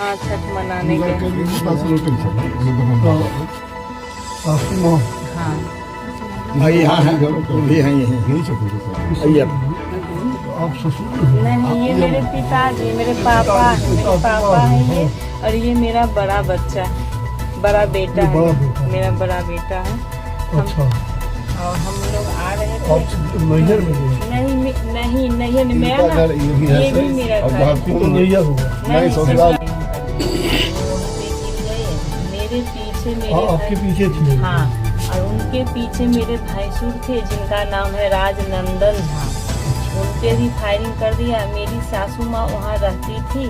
हाँ छठ मनाने गए। हाँ यहाँ है भी हैं यही आप ससुर नहीं, ये मेरे पिताजी, मेरे पापा हैं ये, और ये मेरा बड़ा बच्चा, बड़ा बेटा है, मेरा बड़ा बेटा है। अच्छा, और हम लोग आ रहे थे। आप नैहर में गए? नहीं मेरा ना, ये भी मेरा घर तो नैहर होगा। नहीं ससुराल। मेरे पीछे मेरे आपके पीछे थी? हाँ, और उनके पीछे मेरे भैंसुर थे जिनका नाम है राजनंदन झा। उनपे भी फायरिंग कर दिया। मेरी सासू माँ वहाँ रहती थी,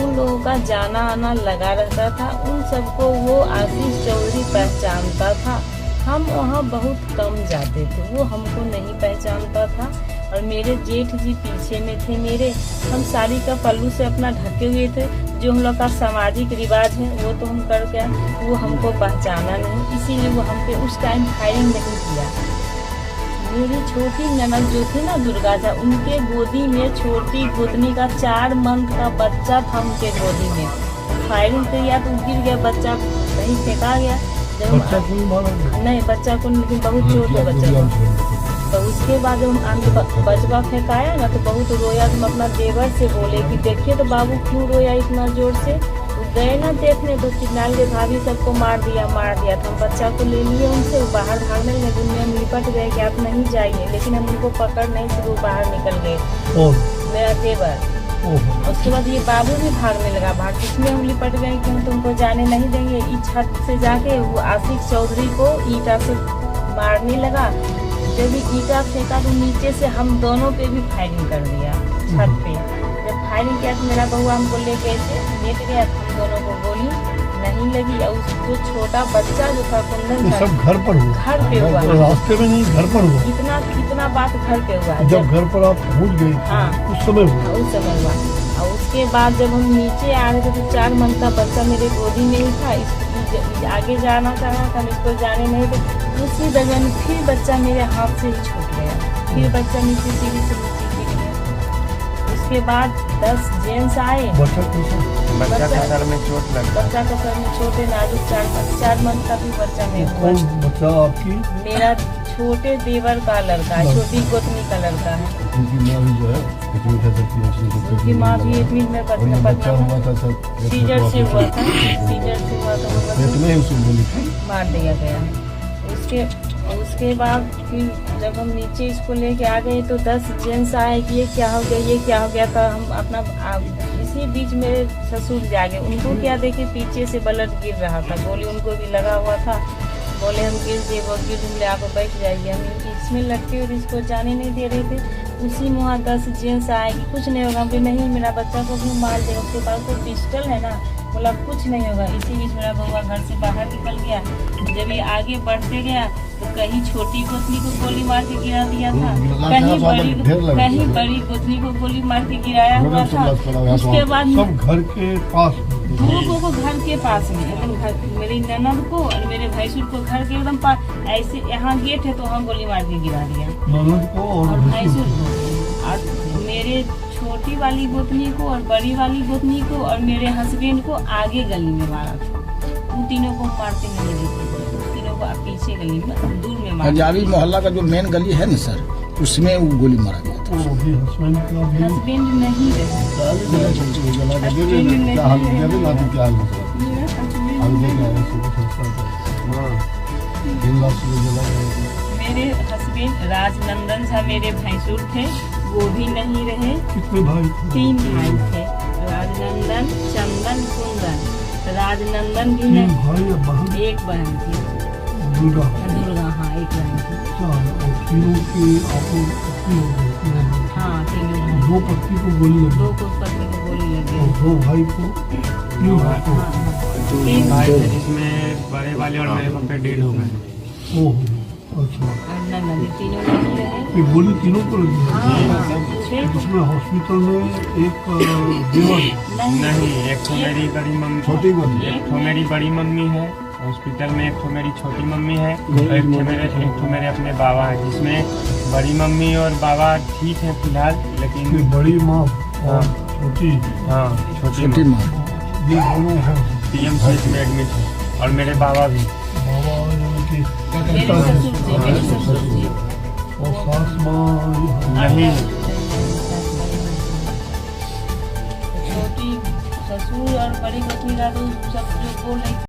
उन लोगों का जाना आना लगा रहता था। उन सबको वो आशीष चौधरी पहचानता था। हम वहाँ बहुत कम जाते थे, वो हमको नहीं पहचानता था। और मेरे जेठ जी पीछे में थे मेरे। हम साड़ी का पल्लू से अपना ढके हुए थे। जो हम लोग का सामाजिक रिवाज है वो तो हम कर गया, वो हमको पहचाना नहीं, इसीलिए वो हम पे उस टाइम फायरिंग नहीं किया। मेरी छोटी ननद जो थी ना दुर्गा झा, उनके गोदी में छोटी गोदनी का 4 मंथ का बच्चा था। उनके गोदी में फायरिंग किया तो गिर गया बच्चा, कहीं फेंका गया। बच्चा कोई मारा नहीं, बच्चा को लेकिन बहुत चोट है बच्चा को। तो उसके बाद जब हम बचवा फेंकाया ना तो बहुत रोया। तो हम अपना देवर से बोले कि देखिए तो बाबू क्यों रोया इतना जोर से। तो गए ना देखने तो चिल्लाल के भाभी सबको मार दिया। तो हम बच्चा को ले लिए उनसे, वो बाहर भागने लगे। दुनिया में लिपट गए कि आप नहीं जाइए, लेकिन हम उनको पकड़ नहीं थे, वो बाहर निकल गए। मेरा देवर। उसके बाद ये बाबू भी भागने लगा बाहर, इसमें हम लिपट गए कि हम तुमको जाने नहीं देंगे। इस छत से जाके वो आशिक चौधरी को ईंटा से मारने लगा। जब ईंटा फेंका तो नीचे से हम दोनों पे भी फायरिंग कर दिया छत पे। जब फायरिंग किया तो मेरा बहू हमको लेके ऐसे लेट गया, हम दोनों को गोली नहीं लगी। और उस जो छोटा बच्चा जो था कुंदन था, सब घर पर हुआ? घर पे हुआ, रास्ते में नहीं, घर पर हुआ। इतना बात घर पे हुआ। जब घर पर आप पहुंच गए? हाँ, उस समय हुआ? उस समय हुआ। और उसके बाद जब हम नीचे आ रहे थे तो 4 मंथ का बच्चा मेरे गोदी में ही था। आगे जाना चाह रहा था, इसको जाने नहीं थे। उसी दरमियान फिर बच्चा मेरे हाथ से ही छूट गया। फिर बच्चा नीचे सीढ़ी से नीचे गिर गया। उसके बाद 10 जेंट्स आए। बच्चा का सर में चोट लगा। बच्चा का सर में छोटे नाजुक 4 मंथ का भी बच्चा में हुआ। कौन बच्चा आपकी? मेरा छोटे देवर का लड़का है, छोटी गोतनी का लड़का है। उनकी माँ भी जो है उनकी माँ भी एडमिट में पटना सीजर से हुआ था। मार दिया गया। उसके बाद फिर जब हम नीचे इसको लेके आ गए तो 10 जेंट्स आए कि ये क्या हो गया था। हम अपना इसी बीच मेरे ससुर जागे, उनको क्या देखे पीछे से ब्लड गिर रहा था, गोली उनको भी लगा हुआ था। बोले हम गिर ले आप बैठ जाइए। हम इसमें लटके हुए इसको जाने नहीं दे रहे थे। उसी में वहाँ 10 जेंट्स आए कि कुछ नहीं होगा। नहीं, मेरा बच्चा को भी मार देगा, उसके पास तो पिस्टल है ना। बोला कुछ नहीं होगा। इसी बीच मेरा बउआ घर से बाहर निकल गया। जब ये आगे बढ़ते गया तो कहीं छोटी गोतनी को गोली मार के गिरा दिया था, कहीं बड़ी गोतनी को गोली मार के गिराया हुआ था। उसके बाद सब घर के पास, 2 को घर के पास में एकदम, मेरी ननद को और मेरे भैंसुर को घर के एकदम पास। ऐसे यहाँ गेट है तो वहाँ गोली मार के गिरा दिया ननद को और भैंसुर को। और मेरे छोटी वाली गोतनी को और बड़ी वाली गोतनी को और मेरे हस्बैंड को आगे गली में मारा था। उन तीनों को मारते नहीं देखे थे, तीनों को पीछे गली में दूर में मारा। पंजाबी मोहल्ला का जो मेन गली है ना सर, उसमें वो गोली मारा गया था। हस्बैंड नहीं मेरे हस्बैंड राजनंदन झा मेरे भैंसुर थे, वो भी नहीं रहे। कितने भाई? 3 भाई थे, राजनंदन, चंदन, कुंदन। राजनंदन भी नहीं, एक बहन थी दुर्गा। हाँ, एक बहन थी। तीनों की आपको हाँ, तीनों। 2 पत्नी को गोली लगी? 2 पत्नी को गोली लगी। और 2 भाई को? 3 भाई थे जिसमें बड़े वाले और मेरे पापा डेड हो गए। ओह, अच्छा। तीनों नहीं रहे। ये गोली तीनों को लगी? इसमें हॉस्पिटल में एक देवर नहीं, एक तो मेरी बड़ी मम्मी, छोटी गोली, एक तो मेरी बड़ी मम्मी है हॉस्पिटल में, एक तो मेरी छोटी मम्मी है, और एक तो मेरे अपने बाबा है, जिसमें बड़ी मम्मी और बाबा ठीक है फिलहाल, लेकिन बड़ी माँ और हाँ, छोटी, हाँ, छोटी माँ ये दोनों हैं PMCH में एडमिट है और मेरे बाबा भी। बाबा उनके मेरे ससुर जी, मेरे ससुर जी। और सास माँ यही छोटी ससुर और बड़ी पत्नी का तो सब जो बोल रही